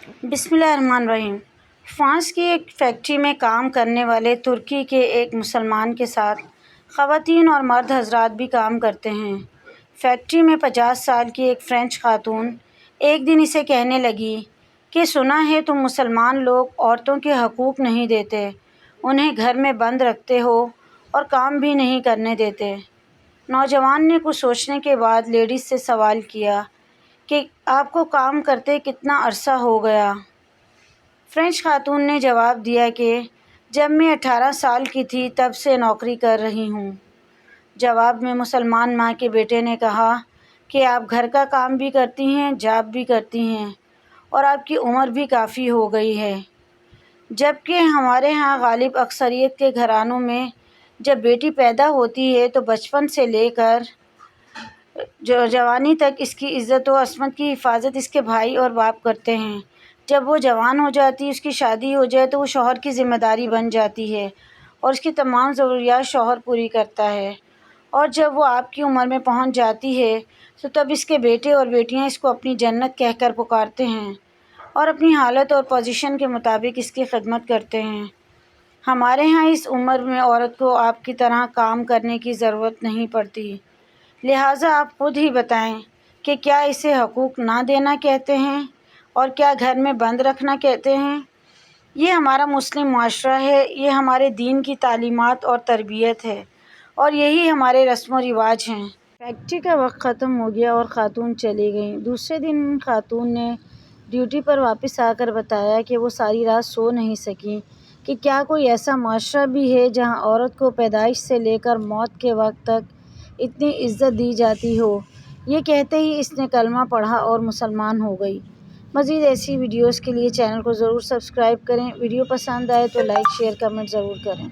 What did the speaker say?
بسم اللہ الرحمن الرحیم۔ فرانس کی ایک فیکٹری میں کام کرنے والے ترکی کے ایک مسلمان کے ساتھ خواتین اور مرد حضرات بھی کام کرتے ہیں۔ فیکٹری میں 50 سال کی ایک فرینچ خاتون ایک دن اسے کہنے لگی کہ سنا ہے تم مسلمان لوگ عورتوں کے حقوق نہیں دیتے، انہیں گھر میں بند رکھتے ہو اور کام بھی نہیں کرنے دیتے۔ نوجوان نے کچھ سوچنے کے بعد لیڈیز سے سوال کیا کہ آپ کو کام کرتے کتنا عرصہ ہو گیا؟ فرینچ خاتون نے جواب دیا کہ جب میں 18 سال کی تھی تب سے نوکری کر رہی ہوں۔ جواب میں مسلمان ماں کے بیٹے نے کہا کہ آپ گھر کا کام بھی کرتی ہیں، جاب بھی کرتی ہیں اور آپ کی عمر بھی کافی ہو گئی ہے، جبکہ ہمارے ہاں غالب اکثریت کے گھرانوں میں جب بیٹی پیدا ہوتی ہے تو بچپن سے لے کر جوانی تک اس کی عزت و عصمت کی حفاظت اس کے بھائی اور باپ کرتے ہیں۔ جب وہ جوان ہو جاتی، اس کی شادی ہو جائے تو وہ شوہر کی ذمہ داری بن جاتی ہے اور اس کی تمام ضروریات شوہر پوری کرتا ہے، اور جب وہ آپ کی عمر میں پہنچ جاتی ہے تو تب اس کے بیٹے اور بیٹیاں اس کو اپنی جنت کہہ کر پکارتے ہیں اور اپنی حالت اور پوزیشن کے مطابق اس کی خدمت کرتے ہیں۔ ہمارے ہاں اس عمر میں عورت کو آپ کی طرح کام کرنے کی ضرورت نہیں پڑتی، لہٰذا آپ خود ہی بتائیں کہ کیا اسے حقوق نہ دینا کہتے ہیں اور کیا گھر میں بند رکھنا کہتے ہیں؟ یہ ہمارا مسلم معاشرہ ہے، یہ ہمارے دین کی تعلیمات اور تربیت ہے اور یہی ہمارے رسم و رواج ہیں۔ فیکٹری کا وقت ختم ہو گیا اور خاتون چلی گئیں۔ دوسرے دن خاتون نے ڈیوٹی پر واپس آ کر بتایا کہ وہ ساری رات سو نہیں سکیں کہ کیا کوئی ایسا معاشرہ بھی ہے جہاں عورت کو پیدائش سے لے کر موت کے وقت تک اتنی عزت دی جاتی ہو۔ یہ کہتے ہی اس نے کلمہ پڑھا اور مسلمان ہو گئی۔ مزید ایسی ویڈیوز کے لیے چینل کو ضرور سبسکرائب کریں۔ ویڈیو پسند آئے تو لائک، شیئر، کمنٹ ضرور کریں۔